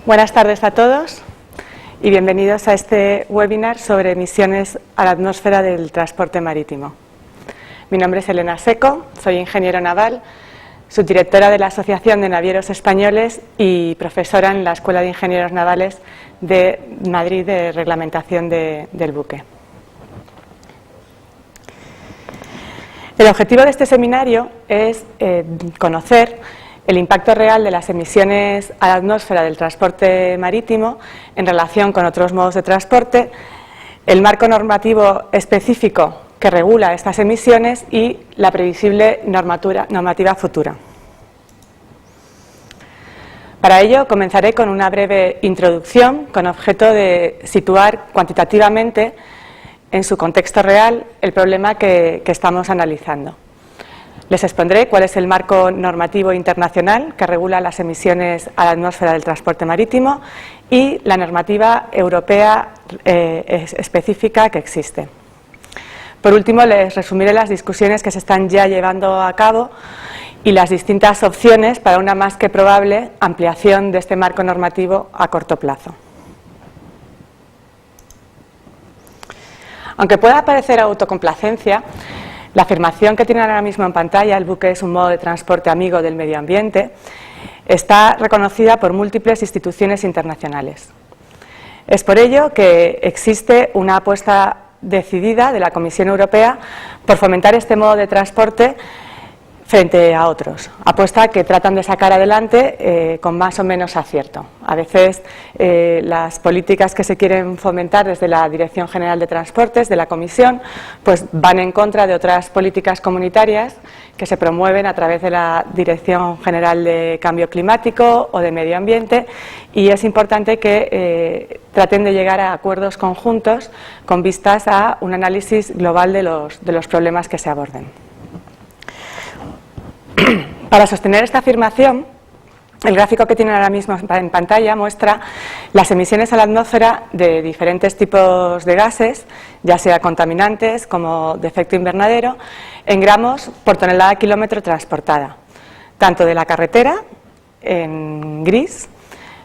Buenas tardes a todos y bienvenidos a este webinar sobre emisiones a la atmósfera del transporte marítimo. Mi nombre es Elena Seco, soy ingeniero naval, subdirectora de la Asociación de Navieros Españoles y profesora en la Escuela de Ingenieros Navales de Madrid de reglamentación del buque. El objetivo de este seminario es conocer el impacto real de las emisiones a la atmósfera del transporte marítimo en relación con otros modos de transporte, el marco normativo específico que regula estas emisiones y la previsible normativa futura. Para ello comenzaré con una breve introducción con objeto de situar cuantitativamente en su contexto real el problema que estamos analizando. Les expondré cuál es el marco normativo internacional que regula las emisiones a la atmósfera del transporte marítimo y la normativa europea específica que existe. Por último, les resumiré las discusiones que se están ya llevando a cabo y las distintas opciones para una más que probable ampliación de este marco normativo a corto plazo. Aunque pueda parecer autocomplacencia, la afirmación que tienen ahora mismo en pantalla, el buque es un modo de transporte amigo del medio ambiente, está reconocida por múltiples instituciones internacionales. Es por ello que existe una apuesta decidida de la Comisión Europea por fomentar este modo de transporte frente a otros, apuesta que tratan de sacar adelante con más o menos acierto. A veces las políticas que se quieren fomentar desde la Dirección General de Transportes de la Comisión pues van en contra de otras políticas comunitarias que se promueven a través de la Dirección General de Cambio Climático o de Medio Ambiente, y es importante que traten de llegar a acuerdos conjuntos con vistas a un análisis global de los problemas que se aborden. Para sostener esta afirmación, el gráfico que tienen ahora mismo en pantalla muestra las emisiones a la atmósfera de diferentes tipos de gases, ya sea contaminantes como de efecto invernadero, en gramos por tonelada kilómetro transportada, tanto de la carretera, en gris,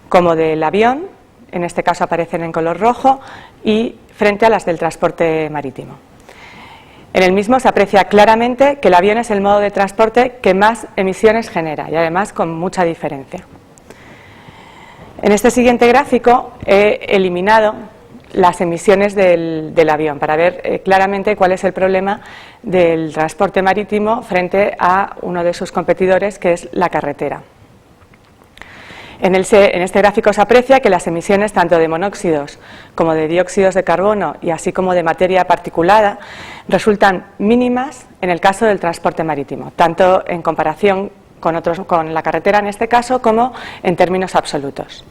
como del avión, en este caso aparecen en color rojo, y frente a las del transporte marítimo. En el mismo se aprecia claramente que el avión es el modo de transporte que más emisiones genera y además con mucha diferencia. En este siguiente gráfico he eliminado las emisiones del avión para ver claramente cuál es el problema del transporte marítimo frente a uno de sus competidores, que es la carretera. En este gráfico se aprecia que las emisiones tanto de monóxidos como de dióxidos de carbono y así como de materia particulada resultan mínimas en el caso del transporte marítimo, tanto en comparación con la carretera en este caso como en términos absolutos.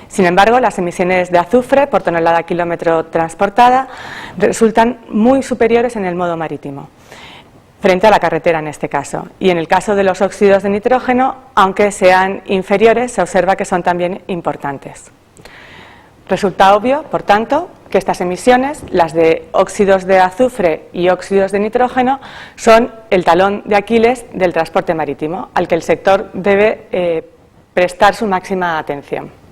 Sin embargo, las emisiones de azufre por tonelada kilómetro transportada resultan muy superiores en el modo marítimo, frente a la carretera en este caso. Y en el caso de los óxidos de nitrógeno, aunque sean inferiores, se observa que son también importantes. Resulta obvio, por tanto, que estas emisiones, las de óxidos de azufre y óxidos de nitrógeno, son el talón de Aquiles del transporte marítimo, al que el sector debe prestar su máxima atención.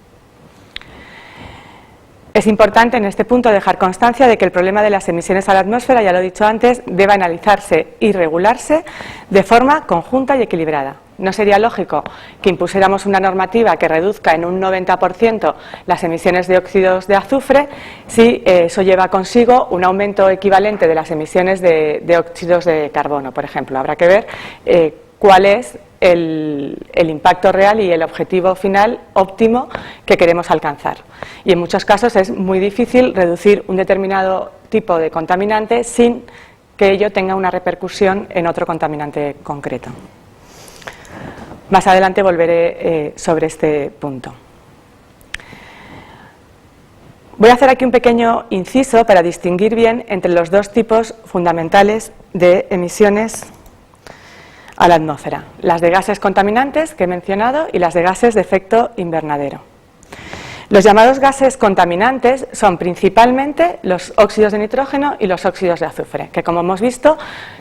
Es importante en este punto dejar constancia de que el problema de las emisiones a la atmósfera, ya lo he dicho antes, debe analizarse y regularse de forma conjunta y equilibrada. No sería lógico que impusiéramos una normativa que reduzca en un 90% las emisiones de óxidos de azufre si eso lleva consigo un aumento equivalente de las emisiones de óxidos de carbono, por ejemplo. Habrá que ver cuál es el impacto real y el objetivo final óptimo que queremos alcanzar. Y en muchos casos es muy difícil reducir un determinado tipo de contaminante sin que ello tenga una repercusión en otro contaminante concreto. Más adelante volveré sobre este punto. Voy a hacer aquí un pequeño inciso para distinguir bien entre los dos tipos fundamentales de emisiones a la atmósfera, las de gases contaminantes que he mencionado y las de gases de efecto invernadero. Los llamados gases contaminantes son principalmente los óxidos de nitrógeno y los óxidos de azufre, que como hemos visto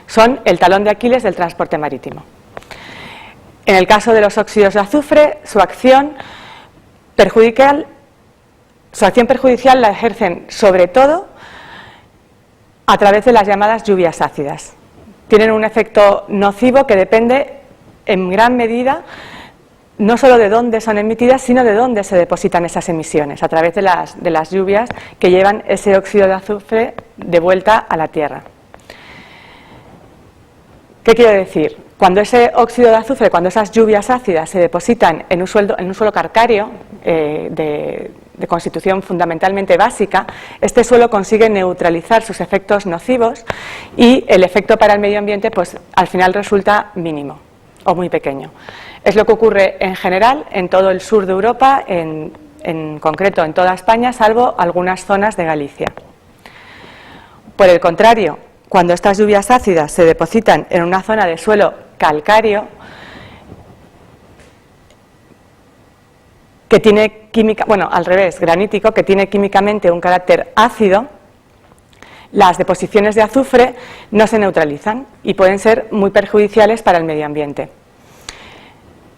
son el talón de Aquiles del transporte marítimo. En el caso de los óxidos de azufre, su acción su acción perjudicial la ejercen sobre todo a través de las llamadas lluvias ácidas. Tienen un efecto nocivo que depende en gran medida no solo de dónde son emitidas, sino de dónde se depositan esas emisiones, a través de las lluvias que llevan ese óxido de azufre de vuelta a la Tierra. ¿Qué quiero decir? Cuando ese óxido de azufre, cuando esas lluvias ácidas se depositan en un suelo calcáreo de constitución fundamentalmente básica, este suelo consigue neutralizar sus efectos nocivos y el efecto para el medio ambiente pues al final resulta mínimo o muy pequeño. Es lo que ocurre en general en todo el sur de Europa, en concreto en toda España, salvo algunas zonas de Galicia. Por el contrario, cuando estas lluvias ácidas se depositan en una zona de suelo calcáreo, que tiene química, bueno, al revés, granítico, que tiene químicamente un carácter ácido, las deposiciones de azufre no se neutralizan y pueden ser muy perjudiciales para el medio ambiente.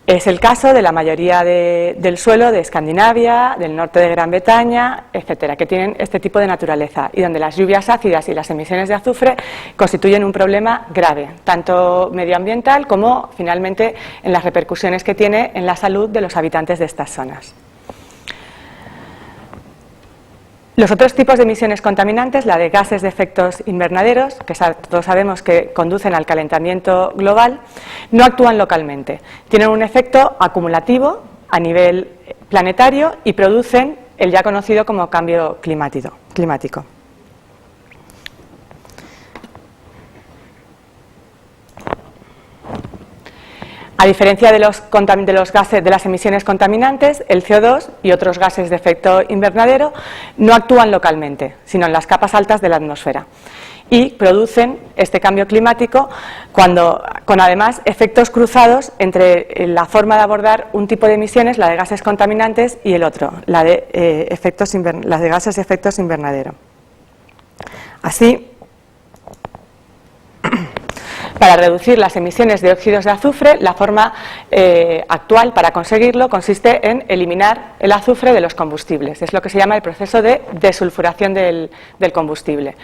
Es el caso de la mayoría del suelo de Escandinavia, del norte de Gran Bretaña, etcétera, que tienen este tipo de naturaleza y donde las lluvias ácidas y las emisiones de azufre constituyen un problema grave, tanto medioambiental como finalmente en las repercusiones que tiene en la salud de los habitantes de estas zonas. Los otros tipos de emisiones contaminantes, la de gases de efectos invernaderos, que todos sabemos que conducen al calentamiento global, no actúan localmente. Tienen un efecto acumulativo a nivel planetario y producen el ya conocido como cambio climático. A diferencia de los gases, de las emisiones contaminantes, el CO2 y otros gases de efecto invernadero no actúan localmente, sino en las capas altas de la atmósfera y producen este cambio climático con además efectos cruzados entre la forma de abordar un tipo de emisiones, la de gases contaminantes, y el otro, la de gases de efectos invernadero. Así, para reducir las emisiones de óxidos de azufre, la forma actual para conseguirlo consiste en eliminar el azufre de los combustibles. Es lo que se llama el proceso de desulfuración del combustible.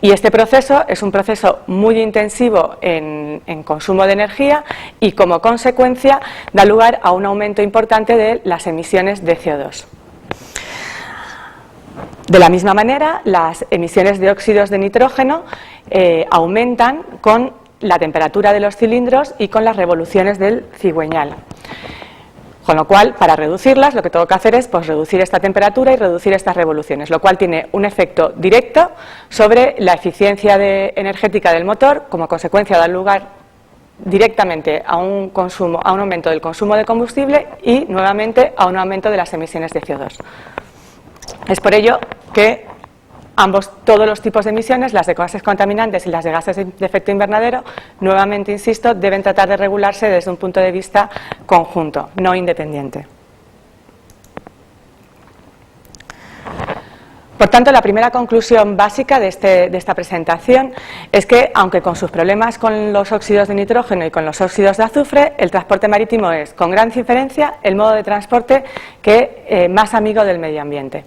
Y este proceso es un proceso muy intensivo en consumo de energía y, como consecuencia, da lugar a un aumento importante de las emisiones de CO2. De la misma manera, las emisiones de óxidos de nitrógeno aumentan con la temperatura de los cilindros y con las revoluciones del cigüeñal. Con lo cual, para reducirlas, lo que tengo que hacer es reducir esta temperatura y reducir estas revoluciones, lo cual tiene un efecto directo sobre la eficiencia energética del motor, como consecuencia da lugar directamente a un aumento del consumo de combustible y, nuevamente, a un aumento de las emisiones de CO2. Es por ello que todos los tipos de emisiones, las de gases contaminantes y las de gases de efecto invernadero, nuevamente insisto, deben tratar de regularse desde un punto de vista conjunto, no independiente. Por tanto, la primera conclusión básica de esta presentación es que, aunque con sus problemas con los óxidos de nitrógeno y con los óxidos de azufre, el transporte marítimo es, con gran diferencia, el modo de transporte más amigo del medio ambiente.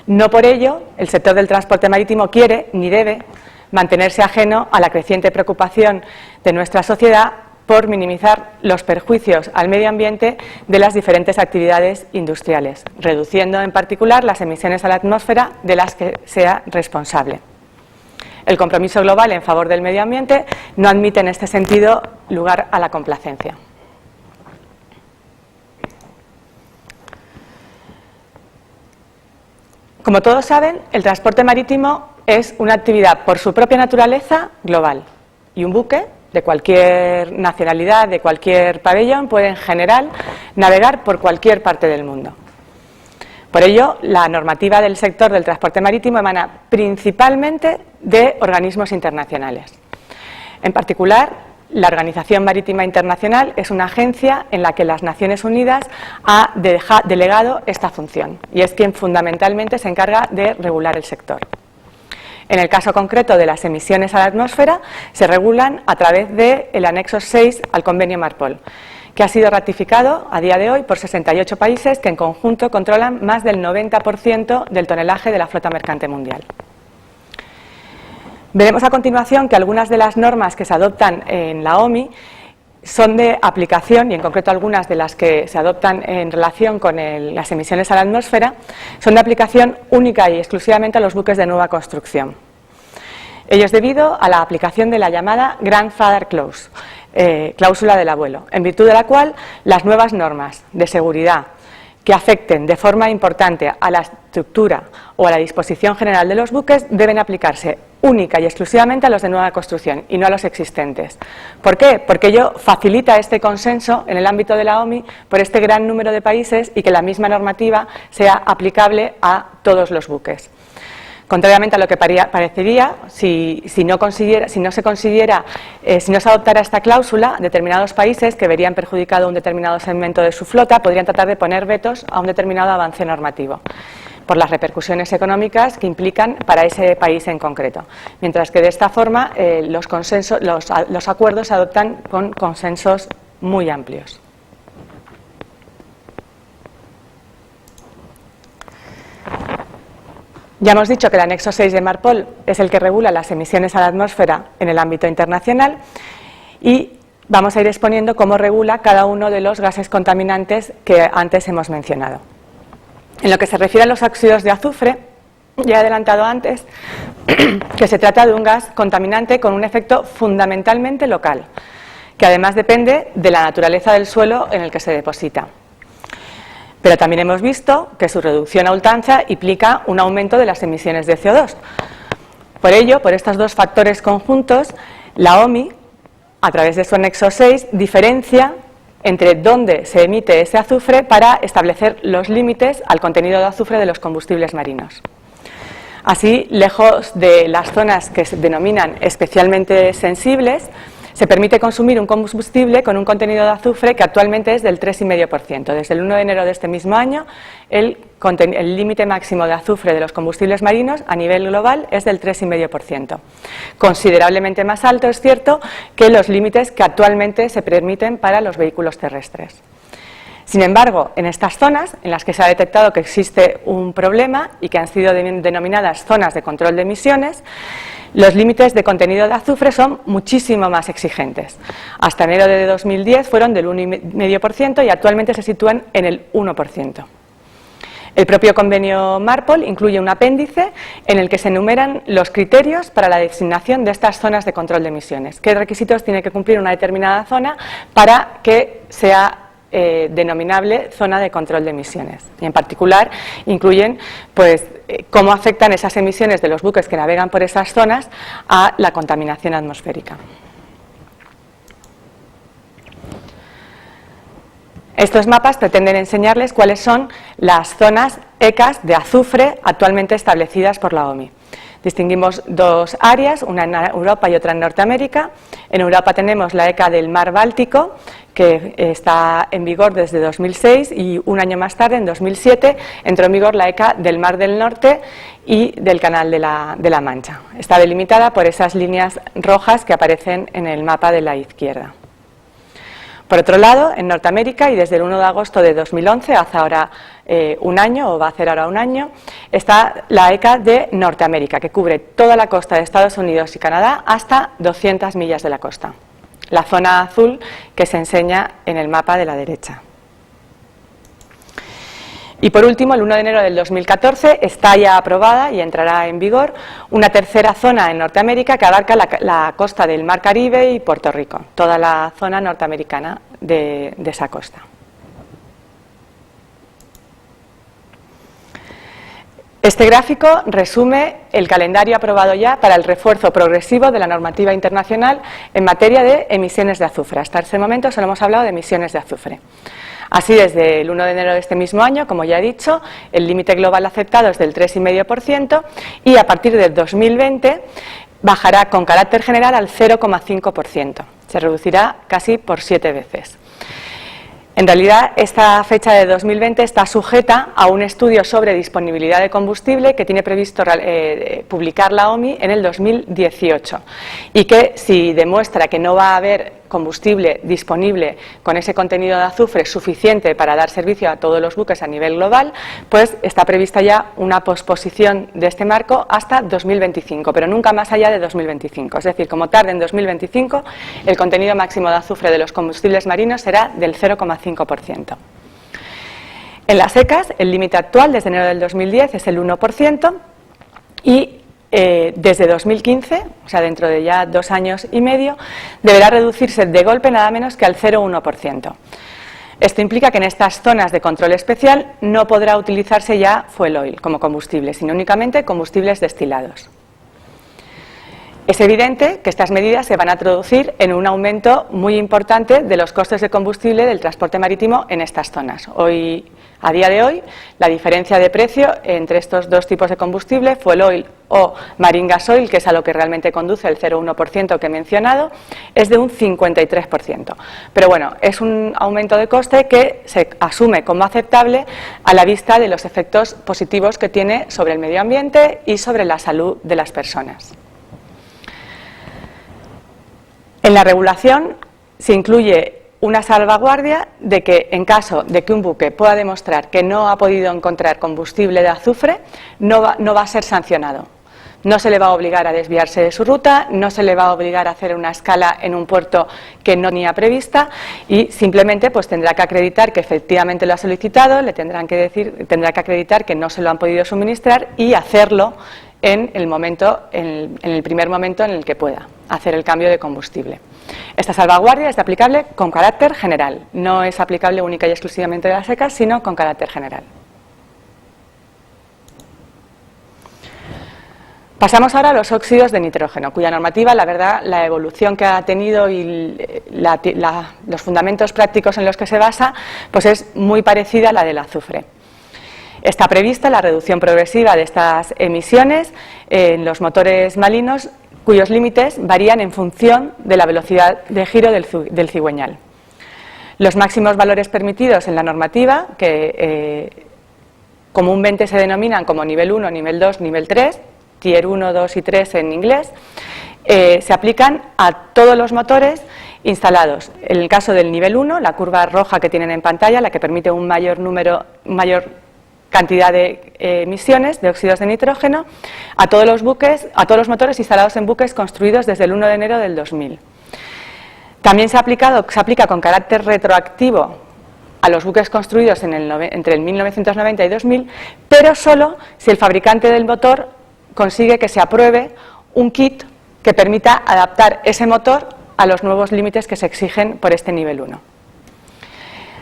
No por ello, el sector del transporte marítimo quiere, ni debe, mantenerse ajeno a la creciente preocupación de nuestra sociedad por minimizar los perjuicios al medio ambiente de las diferentes actividades industriales, reduciendo en particular las emisiones a la atmósfera de las que sea responsable. El compromiso global en favor del medio ambiente no admite en este sentido lugar a la complacencia. Como todos saben, el transporte marítimo es una actividad por su propia naturaleza global y un buque de cualquier nacionalidad, de cualquier pabellón, puede en general navegar por cualquier parte del mundo. Por ello, la normativa del sector del transporte marítimo emana principalmente de organismos internacionales. En particular, la Organización Marítima Internacional es una agencia en la que las Naciones Unidas ha delegado esta función y es quien fundamentalmente se encarga de regular el sector. En el caso concreto de las emisiones a la atmósfera, se regulan a través del anexo 6 al Convenio Marpol, que ha sido ratificado a día de hoy por 68 países que en conjunto controlan más del 90% del tonelaje de la flota mercante mundial. Veremos a continuación que algunas de las normas que se adoptan en la OMI son de aplicación, y en concreto algunas de las que se adoptan en relación con las emisiones a la atmósfera, son de aplicación única y exclusivamente a los buques de nueva construcción. Ello es debido a la aplicación de la llamada Grandfather Clause, cláusula del abuelo, en virtud de la cual las nuevas normas de seguridad que afecten de forma importante a la estructura o a la disposición general de los buques deben aplicarse única y exclusivamente a los de nueva construcción y no a los existentes. ¿Por qué? Porque ello facilita este consenso en el ámbito de la OMI por este gran número de países y que la misma normativa sea aplicable a todos los buques. Contrariamente a lo que parecería, si no se adoptara esta cláusula, determinados países que verían perjudicado un determinado segmento de su flota podrían tratar de poner vetos a un determinado avance normativo, por las repercusiones económicas que implican para ese país en concreto. Mientras que de esta forma los acuerdos se adoptan con consensos muy amplios. Ya hemos dicho que el anexo 6 de Marpol es el que regula las emisiones a la atmósfera en el ámbito internacional y vamos a ir exponiendo cómo regula cada uno de los gases contaminantes que antes hemos mencionado. En lo que se refiere a los óxidos de azufre, ya he adelantado antes que se trata de un gas contaminante con un efecto fundamentalmente local, que además depende de la naturaleza del suelo en el que se deposita. Pero también hemos visto que su reducción a ultranza implica un aumento de las emisiones de CO2. Por ello, por estos dos factores conjuntos, la OMI, a través de su anexo 6, diferencia entre dónde se emite ese azufre para establecer los límites al contenido de azufre de los combustibles marinos. Así, lejos de las zonas que se denominan especialmente sensibles, se permite consumir un combustible con un contenido de azufre que actualmente es del 3,5%. Desde el 1 de enero de este mismo año, el límite máximo de azufre de los combustibles marinos a nivel global es del 3,5%. Considerablemente más alto, es cierto, que los límites que actualmente se permiten para los vehículos terrestres. Sin embargo, en estas zonas en las que se ha detectado que existe un problema y que han sido denominadas zonas de control de emisiones, los límites de contenido de azufre son muchísimo más exigentes. Hasta enero de 2010 fueron del 1,5% y actualmente se sitúan en el 1%. El propio convenio Marpol incluye un apéndice en el que se enumeran los criterios para la designación de estas zonas de control de emisiones. ¿Qué requisitos tiene que cumplir una determinada zona para que sea denominable zona de control de emisiones? Y en particular incluyen cómo afectan esas emisiones de los buques que navegan por esas zonas a la contaminación atmosférica. Estos mapas pretenden enseñarles cuáles son las zonas ECAs de azufre actualmente establecidas por la OMI. Distinguimos dos áreas, una en Europa y otra en Norteamérica. En Europa tenemos la ECA del Mar Báltico, que está en vigor desde 2006 y un año más tarde, en 2007, entró en vigor la ECA del Mar del Norte y del Canal de la Mancha. Está delimitada por esas líneas rojas que aparecen en el mapa de la izquierda. Por otro lado, en Norteamérica, y desde el 1 de agosto de 2011, hace ahora un año, o va a hacer ahora un año, está la ECA de Norteamérica, que cubre toda la costa de Estados Unidos y Canadá hasta 200 millas de la costa. La zona azul que se enseña en el mapa de la derecha. Y por último, el 1 de enero del 2014 está ya aprobada y entrará en vigor una tercera zona en Norteamérica que abarca la costa del Mar Caribe y Puerto Rico, toda la zona norteamericana de esa costa. Este gráfico resume el calendario aprobado ya para el refuerzo progresivo de la normativa internacional en materia de emisiones de azufre. Hasta este momento solo hemos hablado de emisiones de azufre. Así, desde el 1 de enero de este mismo año, como ya he dicho, el límite global aceptado es del 3,5% y a partir del 2020 bajará con carácter general al 0,5%. Se reducirá casi por 7 veces. En realidad, esta fecha de 2020 está sujeta a un estudio sobre disponibilidad de combustible que tiene previsto publicar la OMI en el 2018 y que, si demuestra que no va a haber combustible disponible con ese contenido de azufre suficiente para dar servicio a todos los buques a nivel global, pues está prevista ya una posposición de este marco hasta 2025, pero nunca más allá de 2025. Es decir, como tarde en 2025, el contenido máximo de azufre de los combustibles marinos será del 0,5%. En las secas, el límite actual desde enero del 2010 es el 1% y desde 2015, o sea, dentro de ya 2 años y medio, deberá reducirse de golpe nada menos que al 0,1%. Esto implica que en estas zonas de control especial no podrá utilizarse ya fuel oil como combustible, sino únicamente combustibles destilados. Es evidente que estas medidas se van a traducir en un aumento muy importante de los costes de combustible del transporte marítimo en estas zonas. A día de hoy, la diferencia de precio entre estos dos tipos de combustible, fuel oil o marine gas oil, que es a lo que realmente conduce el 0,1% que he mencionado, es de un 53%. Pero bueno, es un aumento de coste que se asume como aceptable a la vista de los efectos positivos que tiene sobre el medio ambiente y sobre la salud de las personas. En la regulación se incluye una salvaguardia de que en caso de que un buque pueda demostrar que no ha podido encontrar combustible de azufre, no va a ser sancionado. No se le va a obligar a desviarse de su ruta, no se le va a obligar a hacer una escala en un puerto que no tenía prevista y simplemente pues tendrá que acreditar que efectivamente lo ha solicitado, tendrá que acreditar que no se lo han podido suministrar y hacerlo en el primer momento en el que pueda hacer el cambio de combustible. Esta salvaguardia es aplicable con carácter general, no es aplicable única y exclusivamente a las secas, sino con carácter general. Pasamos ahora a los óxidos de nitrógeno, cuya normativa, la verdad, la evolución que ha tenido y los fundamentos prácticos en los que se basa, pues es muy parecida a la del azufre. Está prevista la reducción progresiva de estas emisiones en los motores marinos, cuyos límites varían en función de la velocidad de giro del cigüeñal. Los máximos valores permitidos en la normativa, que comúnmente se denominan como nivel 1, nivel 2, nivel 3, tier 1, 2 y 3 en inglés, se aplican a todos los motores instalados. En el caso del nivel 1, la curva roja que tienen en pantalla, la que permite un mayor cantidad de emisiones de óxidos de nitrógeno a todos los motores instalados en buques construidos desde el 1 de enero del 2000. También se aplica con carácter retroactivo a los buques construidos entre el 1990 y 2000, pero solo si el fabricante del motor consigue que se apruebe un kit que permita adaptar ese motor a los nuevos límites que se exigen por este nivel 1.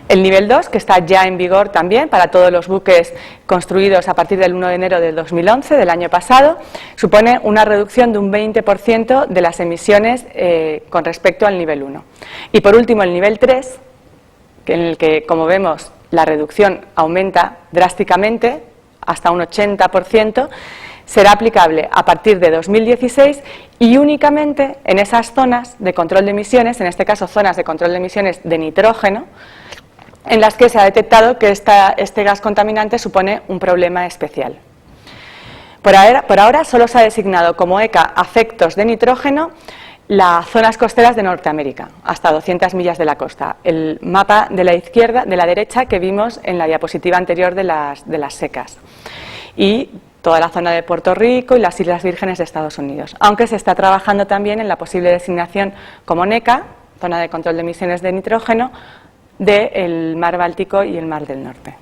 El nivel 2, que está ya en vigor también para todos los buques construidos a partir del 1 de enero del 2011, del año pasado, supone una reducción de un 20% de las emisiones con respecto al nivel 1. Y por último, el nivel 3, en el que, como vemos, la reducción aumenta drásticamente, hasta un 80%, será aplicable a partir de 2016 y únicamente en esas zonas de control de emisiones, en este caso zonas de control de emisiones de nitrógeno, en las que se ha detectado que este gas contaminante supone un problema especial. Por ahora solo se ha designado como ECA afectos de nitrógeno las zonas costeras de Norteamérica, hasta 200 millas de la costa. El mapa de la derecha que vimos en la diapositiva anterior de las secas. Y toda la zona de Puerto Rico y las Islas Vírgenes de Estados Unidos. Aunque se está trabajando también en la posible designación como NECA, zona de control de emisiones de nitrógeno, del mar Báltico y el mar del Norte.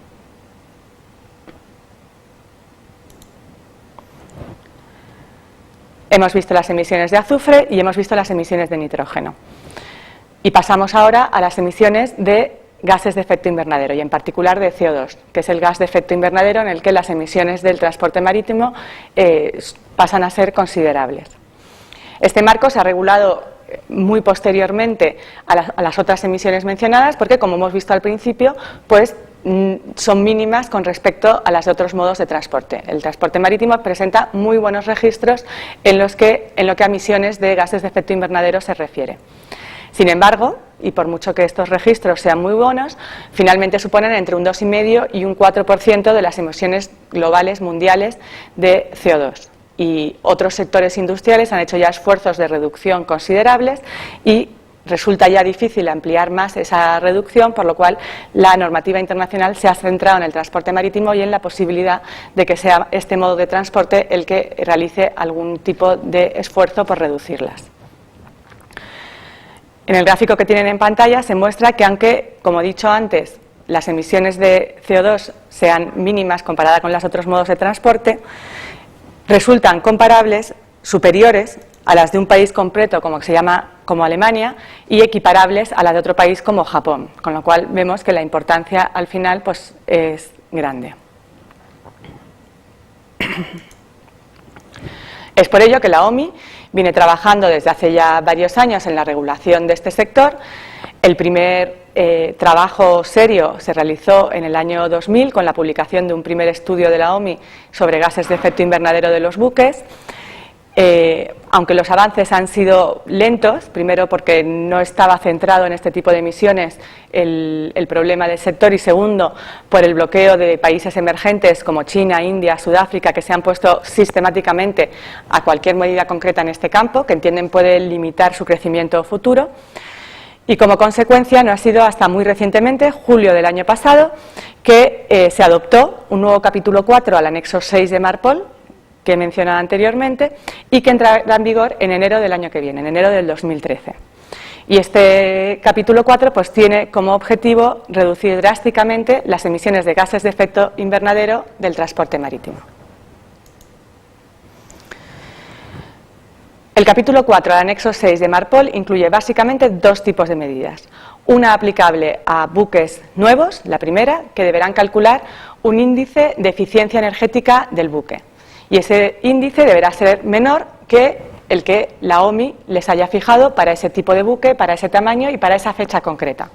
Hemos visto las emisiones de azufre y hemos visto las emisiones de nitrógeno. Y pasamos ahora a las emisiones de gases de efecto invernadero y en particular de CO2, que es el gas de efecto invernadero en el que las emisiones del transporte marítimo pasan a ser considerables. Este marco se ha regulado muy posteriormente a las otras emisiones mencionadas porque, como hemos visto al principio, pues son mínimas con respecto a las de otros modos de transporte. El transporte marítimo presenta muy buenos registros en lo que a emisiones de gases de efecto invernadero se refiere. Sin embargo, y por mucho que estos registros sean muy buenos, finalmente suponen entre un 2,5 y un 4% de las emisiones globales mundiales de CO2. Y otros sectores industriales han hecho ya esfuerzos de reducción considerables y resulta ya difícil ampliar más esa reducción, por lo cual la normativa internacional se ha centrado en el transporte marítimo y en la posibilidad de que sea este modo de transporte el que realice algún tipo de esfuerzo por reducirlas. En el gráfico que tienen en pantalla se muestra que aunque, como he dicho antes, las emisiones de CO2 sean mínimas comparadas con los otros modos de transporte, resultan comparables, superiores a las de un país completo como Alemania y equiparables a las de otro país como Japón, con lo cual vemos que la importancia al final pues, es grande. Es por ello que la OMI viene trabajando desde hace ya varios años en la regulación de este sector. El primer trabajo serio se realizó en el año 2000 con la publicación de un primer estudio de la OMI sobre gases de efecto invernadero de los buques. Aunque los avances han sido lentos, primero porque no estaba centrado en este tipo de emisiones el problema del sector y segundo por el bloqueo de países emergentes como China, India, Sudáfrica, que se han puesto sistemáticamente a cualquier medida concreta en este campo, que entienden puede limitar su crecimiento futuro. Y como consecuencia no ha sido hasta muy recientemente, julio del año pasado, que se adoptó un nuevo capítulo 4 al anexo 6 de MARPOL, que he mencionado anteriormente, y que entrará en vigor en enero del año que viene, en enero del 2013. Y este capítulo 4 pues, tiene como objetivo reducir drásticamente las emisiones de gases de efecto invernadero del transporte marítimo. El capítulo 4 al anexo 6 de MARPOL incluye básicamente dos tipos de medidas. Una aplicable a buques nuevos, la primera, que deberán calcular un índice de eficiencia energética del buque. Y ese índice deberá ser menor que el que la OMI les haya fijado para ese tipo de buque, para ese tamaño y para esa fecha concreta.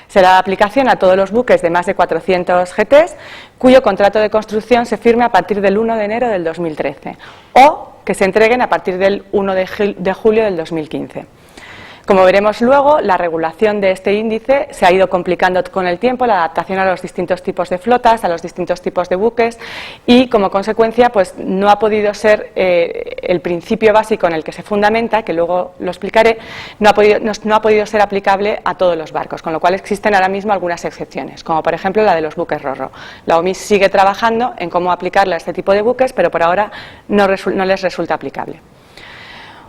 Será de aplicación a todos los buques de más de 400 GTs, cuyo contrato de construcción se firme a partir del 1 de enero del 2013 o que se entreguen a partir del 1 de julio del 2015. Como veremos luego, la regulación de este índice se ha ido complicando con el tiempo, la adaptación a los distintos tipos de flotas, a los distintos tipos de buques y, como consecuencia, pues no ha podido ser el principio básico en el que se fundamenta, que luego lo explicaré, no ha podido ser aplicable a todos los barcos, con lo cual existen ahora mismo algunas excepciones, como por ejemplo la de los buques ro-ro. La OMI sigue trabajando en cómo aplicarla a este tipo de buques, pero por ahora no les resulta aplicable.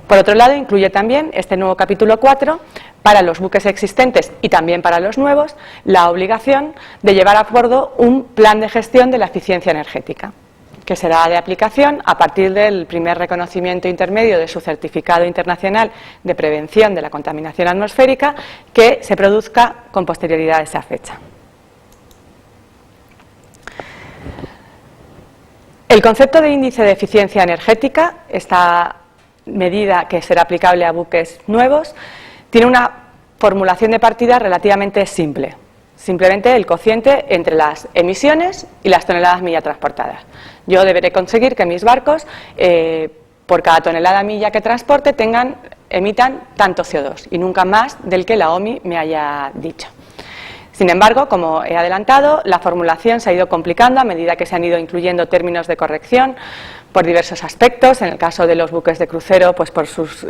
Por otro lado, incluye también este nuevo capítulo 4 para los buques existentes y también para los nuevos la obligación de llevar a bordo un plan de gestión de la eficiencia energética, que será de aplicación a partir del primer reconocimiento intermedio de su certificado internacional de prevención de la contaminación atmosférica que se produzca con posterioridad a esa fecha. El concepto de índice de eficiencia energética está medida que será aplicable a buques nuevos, tiene una formulación de partida relativamente simple. Simplemente el cociente entre las emisiones y las toneladas milla transportadas. Yo deberé conseguir que mis barcos, por cada tonelada milla que transporte, emitan tanto CO2 y nunca más del que la OMI me haya dicho. Sin embargo, como he adelantado, la formulación se ha ido complicando a medida que se han ido incluyendo términos de corrección por diversos aspectos. En el caso de los buques de crucero, pues por sus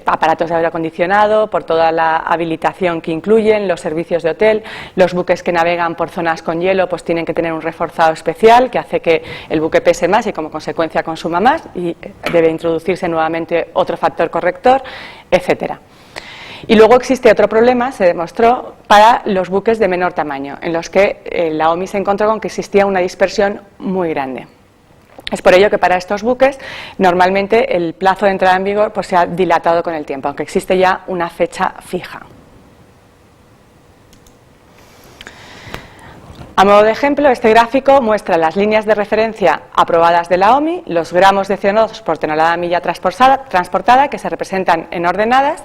aparatos de aire acondicionado, por toda la habilitación que incluyen, los servicios de hotel. Los buques que navegan por zonas con hielo pues tienen que tener un reforzado especial que hace que el buque pese más y como consecuencia consuma más y debe introducirse nuevamente otro factor corrector, etcétera. Y luego existe otro problema, se demostró, para los buques de menor tamaño, en los que la OMI se encontró con que existía una dispersión muy grande. Es por ello que para estos buques normalmente el plazo de entrada en vigor pues, se ha dilatado con el tiempo, aunque existe ya una fecha fija. A modo de ejemplo, este gráfico muestra las líneas de referencia aprobadas de la OMI, los gramos de CO2 por tonelada milla transportada, que se representan en ordenadas,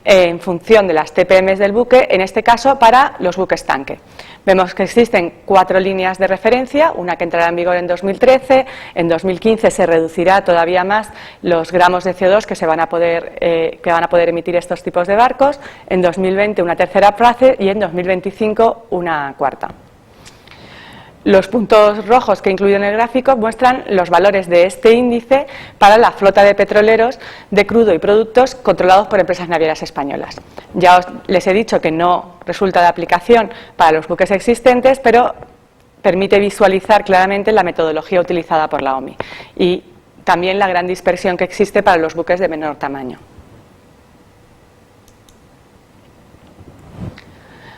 en función de las TPM del buque, en este caso para los buques tanque. Vemos que existen 4 líneas de referencia, una que entrará en vigor en 2013, en 2015 se reducirá todavía más los gramos de CO2 que van a poder emitir estos tipos de barcos, en 2020 una tercera fase y en 2025 una cuarta. Los puntos rojos que incluyo en el gráfico muestran los valores de este índice para la flota de petroleros de crudo y productos controlados por empresas navieras españolas. Ya les he dicho que no resulta de aplicación para los buques existentes, pero permite visualizar claramente la metodología utilizada por la OMI y también la gran dispersión que existe para los buques de menor tamaño.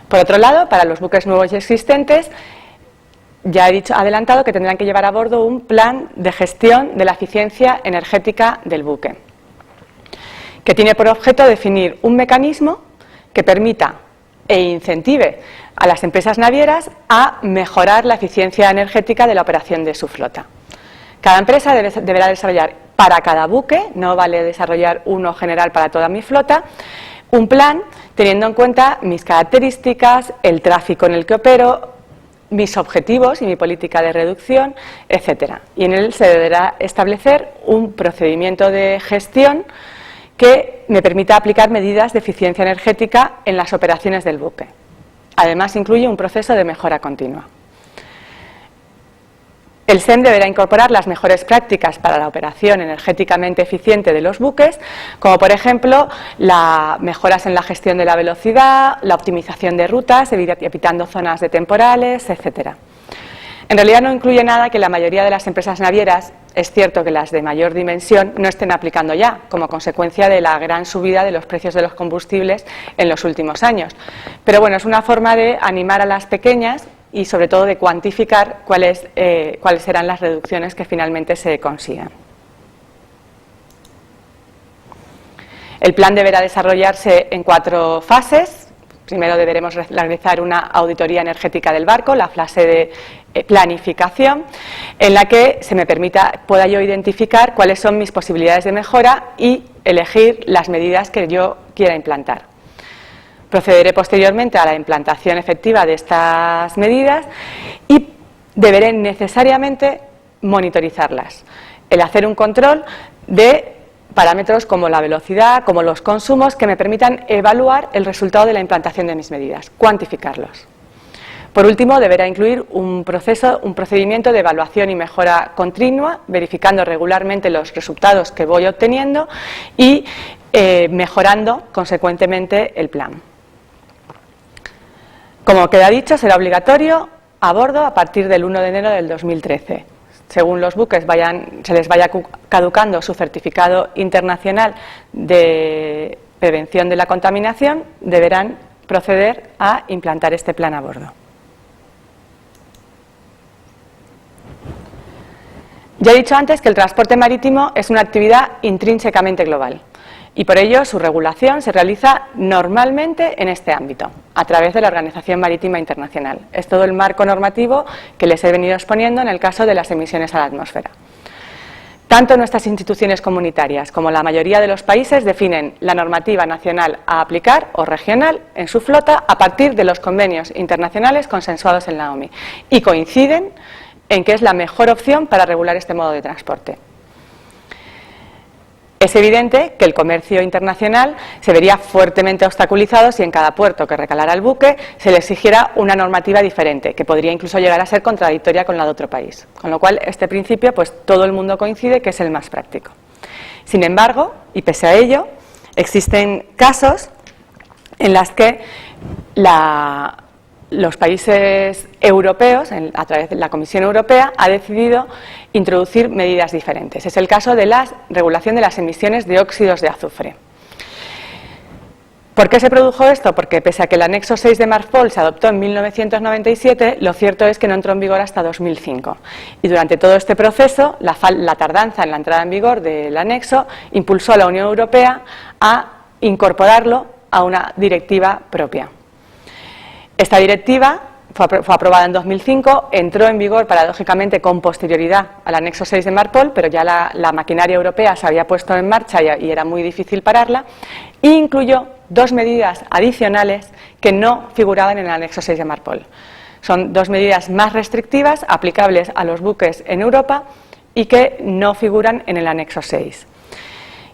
Por otro lado, para los buques nuevos y existentes, ya he adelantado que tendrán que llevar a bordo un plan de gestión de la eficiencia energética del buque, que tiene por objeto definir un mecanismo que permita e incentive a las empresas navieras a mejorar la eficiencia energética de la operación de su flota. Cada empresa deberá desarrollar para cada buque, no vale desarrollar uno general para toda mi flota, un plan teniendo en cuenta mis características, el tráfico en el que opero, mis objetivos y mi política de reducción, etcétera. Y en él se deberá establecer un procedimiento de gestión que me permita aplicar medidas de eficiencia energética en las operaciones del buque. Además, incluye un proceso de mejora continua. El SEM deberá incorporar las mejores prácticas para la operación energéticamente eficiente de los buques, como por ejemplo las mejoras en la gestión de la velocidad, la optimización de rutas, evitando zonas de temporales, etcétera. En realidad no incluye nada que la mayoría de las empresas navieras, es cierto que las de mayor dimensión, no estén aplicando ya, como consecuencia de la gran subida de los precios de los combustibles en los últimos años. Pero bueno, es una forma de animar a las pequeñas y sobre todo de cuantificar cuáles serán las reducciones que finalmente se consigan. El plan deberá desarrollarse en 4 fases. Primero deberemos realizar una auditoría energética del barco, la fase de planificación, en la que pueda yo identificar cuáles son mis posibilidades de mejora y elegir las medidas que yo quiera implantar. Procederé posteriormente a la implantación efectiva de estas medidas y deberé necesariamente monitorizarlas. El hacer un control de parámetros como la velocidad, como los consumos, que me permitan evaluar el resultado de la implantación de mis medidas, cuantificarlos. Por último, deberá incluir un procedimiento de evaluación y mejora continua, verificando regularmente los resultados que voy obteniendo y mejorando consecuentemente el plan. Como queda dicho, será obligatorio a bordo a partir del 1 de enero del 2013. Según los buques se les vaya caducando su certificado internacional de prevención de la contaminación, deberán proceder a implantar este plan a bordo. Ya he dicho antes que el transporte marítimo es una actividad intrínsecamente global y por ello su regulación se realiza normalmente en este ámbito, a través de la Organización Marítima Internacional. Es todo el marco normativo que les he venido exponiendo en el caso de las emisiones a la atmósfera. Tanto nuestras instituciones comunitarias como la mayoría de los países definen la normativa nacional a aplicar o regional en su flota a partir de los convenios internacionales consensuados en la OMI y coinciden en que es la mejor opción para regular este modo de transporte. Es evidente que el comercio internacional se vería fuertemente obstaculizado si en cada puerto que recalara el buque se le exigiera una normativa diferente, que podría incluso llegar a ser contradictoria con la de otro país. Con lo cual, este principio, pues todo el mundo coincide que es el más práctico. Sin embargo, y pese a ello, existen casos en los que los países europeos, a través de la Comisión Europea, ha decidido introducir medidas diferentes. Es el caso de la regulación de las emisiones de óxidos de azufre. ¿Por qué se produjo esto? Porque pese a que el anexo 6 de Marpol se adoptó en 1997, lo cierto es que no entró en vigor hasta 2005. Y durante todo este proceso, la tardanza en la entrada en vigor del anexo impulsó a la Unión Europea a incorporarlo a una directiva propia. Esta directiva fue aprobada en 2005, entró en vigor paradójicamente con posterioridad al anexo 6 de Marpol, pero ya la maquinaria europea se había puesto en marcha y era muy difícil pararla, e incluyó 2 medidas adicionales que no figuraban en el anexo 6 de Marpol. Son 2 medidas más restrictivas aplicables a los buques en Europa y que no figuran en el anexo 6.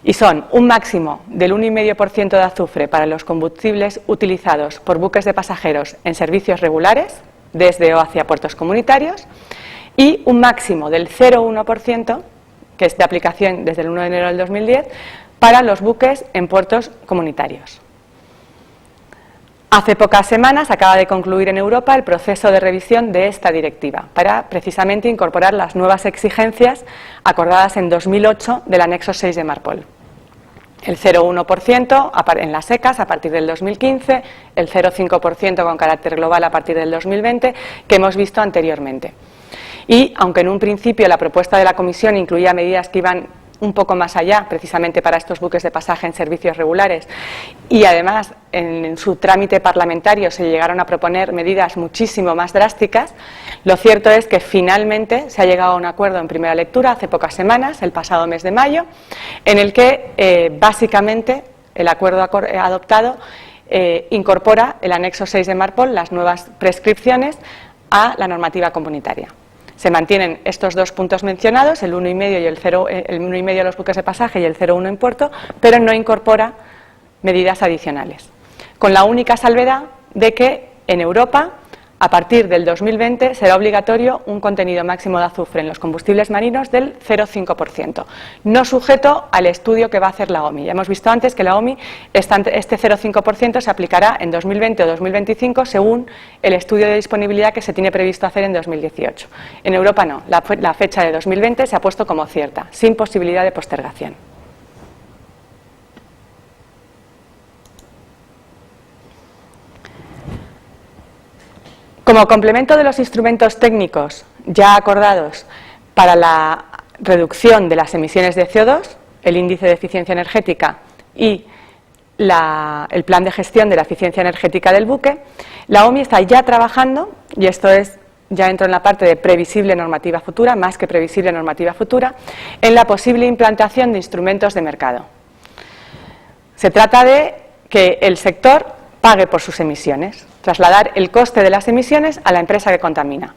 Y son un máximo del 1,5% de azufre para los combustibles utilizados por buques de pasajeros en servicios regulares, desde o hacia puertos comunitarios, y un máximo del 0,1%, que es de aplicación desde el 1 de enero del 2010, para los buques en puertos comunitarios. Hace pocas semanas acaba de concluir en Europa el proceso de revisión de esta directiva para precisamente incorporar las nuevas exigencias acordadas en 2008 del anexo 6 de Marpol. El 0,1% en las secas a partir del 2015, el 0,5% con carácter global a partir del 2020, que hemos visto anteriormente. Y aunque en un principio la propuesta de la Comisión incluía medidas que iban un poco más allá, precisamente para estos buques de pasaje en servicios regulares, y además en su trámite parlamentario se llegaron a proponer medidas muchísimo más drásticas, lo cierto es que finalmente se ha llegado a un acuerdo en primera lectura hace pocas semanas, el pasado mes de mayo, en el que básicamente el acuerdo adoptado incorpora el anexo 6 de Marpol, las nuevas prescripciones, a la normativa comunitaria. Se mantienen estos dos puntos mencionados, el 1,5 y el 1,5 de los buques de pasaje y el 0,1 en puerto, pero no incorpora medidas adicionales, con la única salvedad de que en Europa, a partir del 2020, será obligatorio un contenido máximo de azufre en los combustibles marinos del 0,5%, no sujeto al estudio que va a hacer la OMI. Ya hemos visto antes que la OMI, este 0,5% se aplicará en 2020 o 2025 según el estudio de disponibilidad que se tiene previsto hacer en 2018. En Europa no, la fecha de 2020 se ha puesto como cierta, sin posibilidad de postergación. Como complemento de los instrumentos técnicos ya acordados para la reducción de las emisiones de CO2, el índice de eficiencia energética y el plan de gestión de la eficiencia energética del buque, la OMI está ya trabajando, y esto es, ya entro en la parte de previsible normativa futura, más que previsible normativa futura, en la posible implantación de instrumentos de mercado. Se trata de que el sector pague por sus emisiones, trasladar el coste de las emisiones a la empresa que contamina,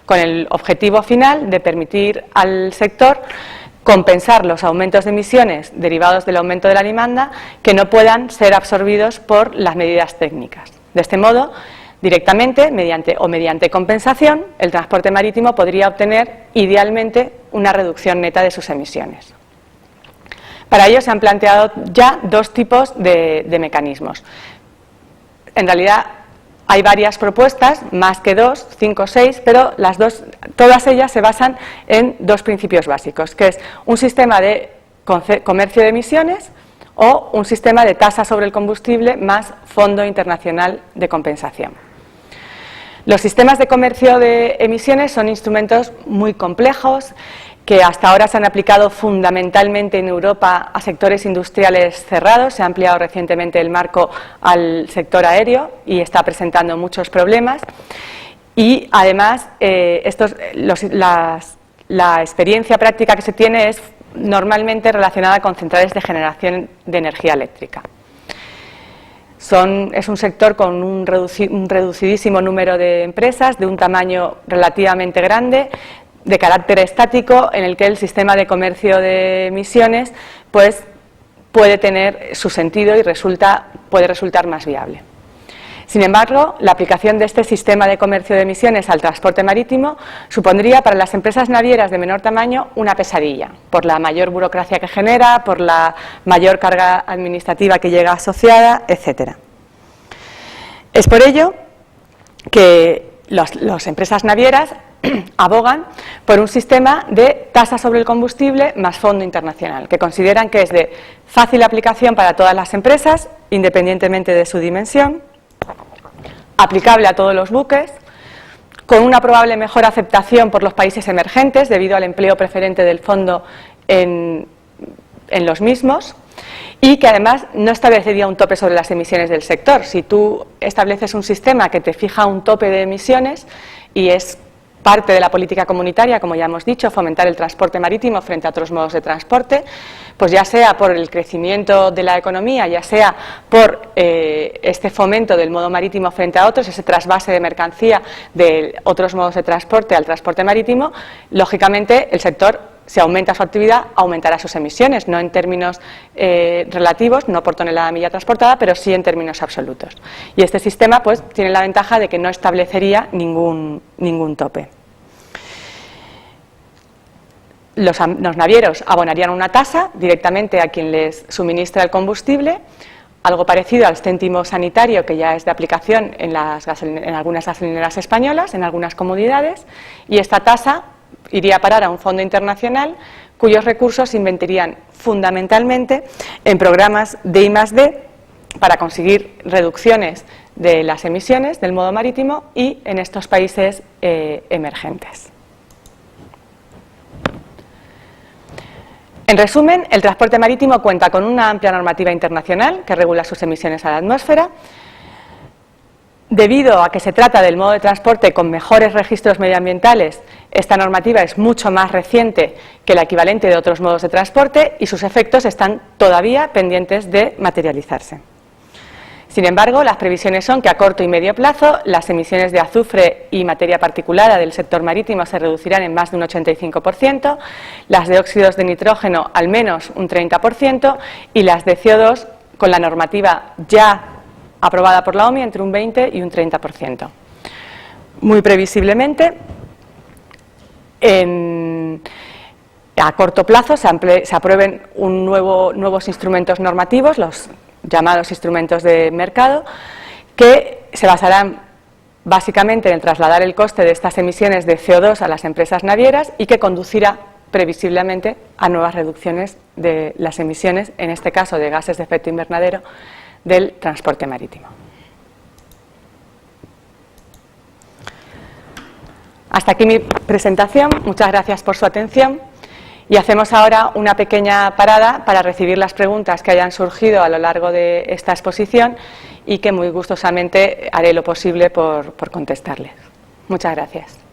con el objetivo final de permitir al sector compensar los aumentos de emisiones derivados del aumento de la demanda que no puedan ser absorbidos por las medidas técnicas. De este modo, directamente, mediante compensación, el transporte marítimo podría obtener idealmente una reducción neta de sus emisiones. Para ello se han planteado ya dos tipos de mecanismos. En realidad hay varias propuestas, más que 2, 5, 6, pero todas ellas se basan en dos principios básicos, que es un sistema de comercio de emisiones o un sistema de tasa sobre el combustible más Fondo Internacional de Compensación. Los sistemas de comercio de emisiones son instrumentos muy complejos que hasta ahora se han aplicado fundamentalmente en Europa a sectores industriales cerrados. Se ha ampliado recientemente el marco al sector aéreo y está presentando muchos problemas. Y además, la experiencia práctica que se tiene es normalmente relacionada con centrales de generación de energía eléctrica. Es un sector con un reducidísimo número de empresas, de un tamaño relativamente grande, de carácter estático, en el que el sistema de comercio de emisiones pues, puede tener su sentido y puede resultar más viable. Sin embargo, la aplicación de este sistema de comercio de emisiones al transporte marítimo supondría para las empresas navieras de menor tamaño una pesadilla, por la mayor burocracia que genera, por la mayor carga administrativa que llega asociada, etc. Es por ello que las empresas navieras abogan por un sistema de tasa sobre el combustible más Fondo Internacional, que consideran que es de fácil aplicación para todas las empresas, independientemente de su dimensión, aplicable a todos los buques, con una probable mejor aceptación por los países emergentes debido al empleo preferente del fondo en los mismos, y que además no establecería un tope sobre las emisiones del sector. Si tú estableces un sistema que te fija un tope de emisiones y es parte de la política comunitaria, como ya hemos dicho, fomentar el transporte marítimo frente a otros modos de transporte, pues ya sea por el crecimiento de la economía, ya sea por este fomento del modo marítimo frente a otros, ese trasvase de mercancía de otros modos de transporte al transporte marítimo, lógicamente el sector si aumenta su actividad, aumentará sus emisiones, no en términos relativos, no por tonelada milla transportada, pero sí en términos absolutos. Y este sistema pues tiene la ventaja de que no establecería ningún tope. Los navieros abonarían una tasa directamente a quien les suministra el combustible, algo parecido al céntimo sanitario que ya es de aplicación en algunas gasolineras españolas, en algunas comunidades, y esta tasa iría a parar a un fondo internacional cuyos recursos se invertirían fundamentalmente en programas de I+D para conseguir reducciones de las emisiones del modo marítimo y en estos países emergentes. En resumen, el transporte marítimo cuenta con una amplia normativa internacional que regula sus emisiones a la atmósfera. Debido a que se trata del modo de transporte con mejores registros medioambientales, esta normativa es mucho más reciente que la equivalente de otros modos de transporte y sus efectos están todavía pendientes de materializarse. Sin embargo, las previsiones son que a corto y medio plazo las emisiones de azufre y materia particulada del sector marítimo se reducirán en más de un 85%, las de óxidos de nitrógeno al menos un 30% y las de CO2 con la normativa ya aprobada por la OMI entre un 20 y un 30%. Muy previsiblemente, a corto plazo se aprueben nuevos instrumentos normativos, los llamados instrumentos de mercado, que se basarán básicamente en trasladar el coste de estas emisiones de CO2 a las empresas navieras y que conducirá previsiblemente a nuevas reducciones de las emisiones, en este caso de gases de efecto invernadero, del transporte marítimo. Hasta aquí mi presentación. Muchas gracias por su atención. Y hacemos ahora una pequeña parada para recibir las preguntas que hayan surgido a lo largo de esta exposición y que muy gustosamente haré lo posible por contestarles. Muchas gracias.